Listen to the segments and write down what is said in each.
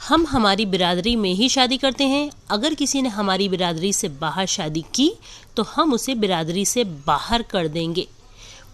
हम हमारी बिरादरी में ही शादी करते हैं। अगर किसी ने हमारी बिरादरी से बाहर शादी की तो हम उसे बिरादरी से बाहर कर देंगे।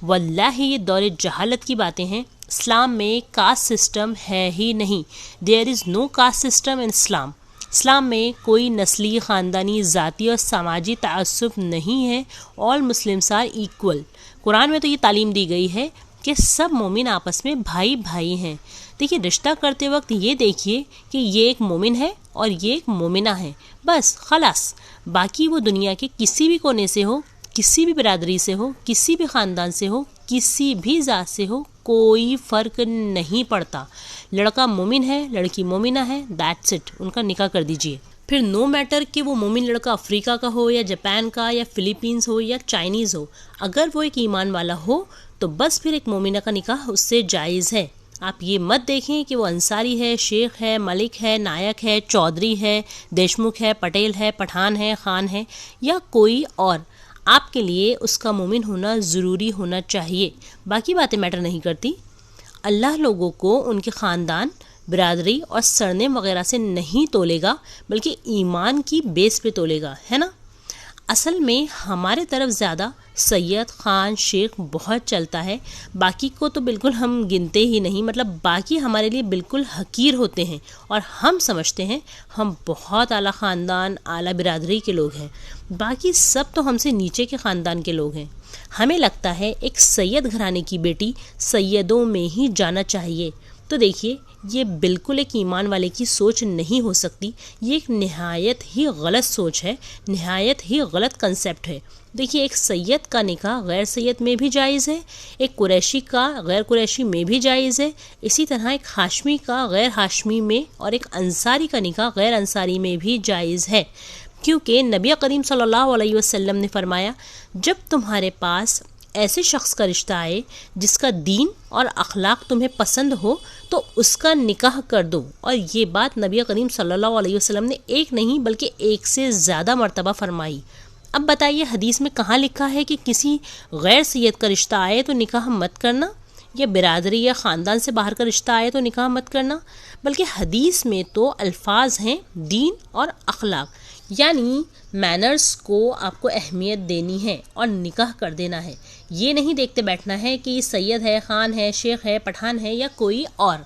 वल्लाही ये दौरे जहालत की बातें हैं। इस्लाम में कास्ट सिस्टम है ही नहीं। There is no caste system in Islam. Islam में कोई नस्ली, ख़ानदानी, ज़ाती और समाजी तअस्सुब नहीं है। All Muslims are equal. कुरान में तो ये तालीम दी गई है कि सब मोमिन आपस में भाई भाई हैं। देखिए, रिश्ता करते वक्त ये देखिए कि ये एक मोमिन है और ये एक मोमिना है, बस खलास। बाकी वो दुनिया के किसी भी कोने से हो, किसी भी बिरादरी से हो, किसी भी ख़ानदान से हो, किसी भी ज़ात से हो, कोई फ़र्क नहीं पड़ता। लड़का मोमिन है, लड़की मोमिना है, दैट्स इट। उनका निकाह कर दीजिए। फिर नो मैटर कि वो मोमिन लड़का अफ्रीका का हो या जापान का या फ़िलीपींस हो या चाइनीज़ हो, अगर वो एक ईमान वाला हो तो बस फिर एक मोमिना का निकाह उससे जायज़ है। आप ये मत देखें कि वो अंसारी है, शेख है, मलिक है, नायक है, चौधरी है, देशमुख है, पटेल है, पठान है, खान है या कोई और। आपके लिए उसका मोमिन होना ज़रूरी होना चाहिए। बाकी बातें मैटर नहीं करती। अल्लाह लोगों को उनके ख़ानदान, बिरादरी और सरनेम वगैरह से नहीं तोलेगा, बल्कि ईमान की बेस पे तोलेगा, है ना। असल में हमारे तरफ ज़्यादा सैयद, खान, शेख बहुत चलता है। बाकी को तो बिल्कुल हम गिनते ही नहीं। मतलब बाकी हमारे लिए बिल्कुल हकीर होते हैं और हम समझते हैं हम बहुत आला ख़ानदान, आला बिरादरी के लोग हैं। बाकी सब तो हमसे नीचे के ख़ानदान के लोग हैं। हमें लगता है एक सैयद घराने की बेटी सैयदों में ही जाना चाहिए। तो देखिए, ये बिल्कुल एक ईमान वाले की सोच नहीं हो सकती। ये एक नहायत ही गलत सोच है, नहायत ही गलत कंसेप्ट है। देखिए, एक सैयद का निकाह गैर सैयद में भी जायज़ है, एक कुरैशी का गैर कुरैशी में भी जायज़ है, इसी तरह एक हाशमी का गैर हाशमी में और एक अंसारी का निकाह गैर अंसारी में भी जायज़ है। क्योंकि नबी करीम सल्लल्लाहु अलैहि वसल्लम ने फरमाया, जब तुम्हारे पास ऐसे शख्स का रिश्ता आए जिसका दीन और अखलाक तुम्हें पसंद हो तो उसका निकाह कर दो। और ये बात नबी करीम सल्लल्लाहु अलैहि वसल्लम ने एक नहीं बल्कि एक से ज़्यादा मर्तबा फरमाई। अब बताइए, हदीस में कहाँ लिखा है कि किसी गैर सैयद का रिश्ता आए तो निकाह मत करना, या बिरादरी या ख़ानदान से बाहर का रिश्ता आए तो निकाह मत करना। बल्कि हदीस में तो अल्फाज हैं दीन और अखलाक, यानी मैनर्स को आपको अहमियत देनी है और निकाह कर देना है। ये नहीं देखते बैठना है कि सैयद है, ख़ान है, शेख है, पठान है या कोई और।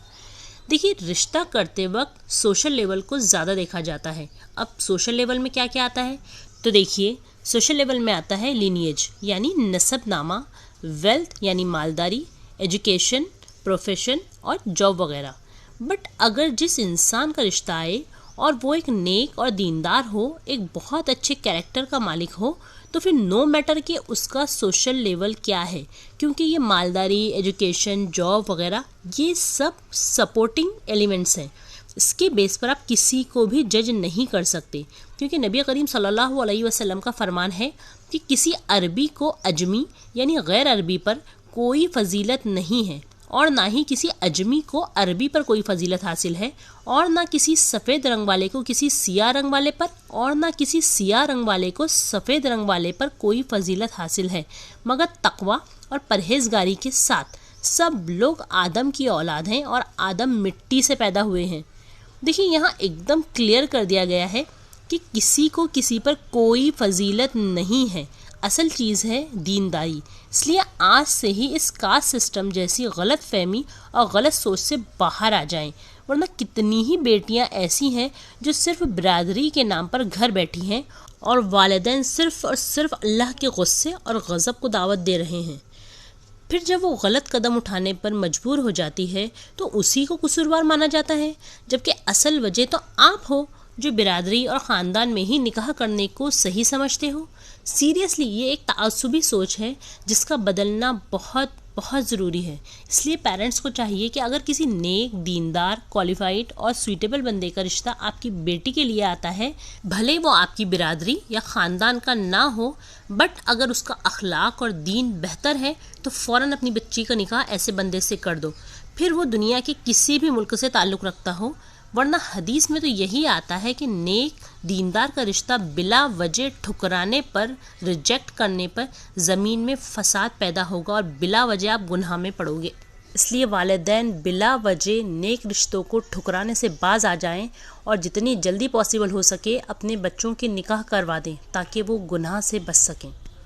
देखिए, रिश्ता करते वक्त सोशल लेवल को ज़्यादा देखा जाता है। अब सोशल लेवल में क्या क्या आता है, तो देखिए, सोशल लेवल में आता है लीनिएज यानी नसबनामा, वेल्थ यानी मालदारी, एजुकेशन, प्रोफेशन और जॉब वगैरह। बट अगर जिस इंसान का रिश्ता आए और वो एक नेक और दीनदार हो, एक बहुत अच्छे कैरेक्टर का मालिक हो, तो फिर नो मैटर कि उसका सोशल लेवल क्या है, क्योंकि ये मालदारी, एजुकेशन, जॉब वगैरह ये सब सपोर्टिंग एलिमेंट्स हैं। इसके बेस पर आप किसी को भी जज नहीं कर सकते, क्योंकि नबी करीम सल्लल्लाहु अलैहि वसल्लम का फरमान है कि किसी अरबी को अजमी यानी गैर अरबी पर कोई फजीलत नहीं है, और ना ही किसी अजमी को अरबी पर कोई फजीलत हासिल है, और ना किसी सफ़ेद रंग वाले को किसी सियाह रंग वाले पर, और ना किसी सियाह रंग वाले को सफ़ेद रंग वाले पर कोई फजीलत हासिल है, मगर तकवा और परहेजगारी के साथ। सब लोग आदम की औलाद हैं और आदम मिट्टी से पैदा हुए हैं। देखिए, यहाँ एकदम क्लियर कर दिया गया है कि किसी को किसी पर कोई फजीलत नहीं है। असल चीज़ है दीनदारी। इसलिए आज से ही इस कास्ट सिस्टम जैसी गलत फहमी और गलत सोच से बाहर आ जाएं, वरना कितनी ही बेटियां ऐसी हैं जो सिर्फ बिरादरी के नाम पर घर बैठी हैं और वालिदैन सिर्फ और सिर्फ अल्लाह के गुस्से और गज़ब को दावत दे रहे हैं। फिर जब वो गलत कदम उठाने पर मजबूर हो जाती है तो उसी को कसूरवार माना जाता है, जबकि असल वजह तो आप हो जो बिरादरी और ख़ानदान में ही निकाह करने को सही समझते हो। सीरियसली, ये एक ताअस्सुबी सोच है जिसका बदलना बहुत बहुत ज़रूरी है। इसलिए पेरेंट्स को चाहिए कि अगर किसी नेक, दीनदार, क्वालिफाइड और सूटेबल बंदे का रिश्ता आपकी बेटी के लिए आता है, भले वो आपकी बिरादरी या ख़ानदान का ना हो, बट अगर उसका अखलाक और दीन बेहतर है तो फ़ौरन अपनी बच्ची का निकाह ऐसे बंदे से कर दो, फिर वो दुनिया के किसी भी मुल्क से ताल्लुक़ रखता हो। वरना हदीस में तो यही आता है कि नेक दीनदार का रिश्ता बिला वजह ठुकराने पर, रिजेक्ट करने पर ज़मीन में फसाद पैदा होगा और बिला वजह आप गुनाह में पड़ोगे। इसलिए वालिदैन बिला वजह नेक रिश्तों को ठुकराने से बाज आ जाएं और जितनी जल्दी पॉसिबल हो सके अपने बच्चों की निकाह करवा दें ताकि वो गुनाह से बच सकें।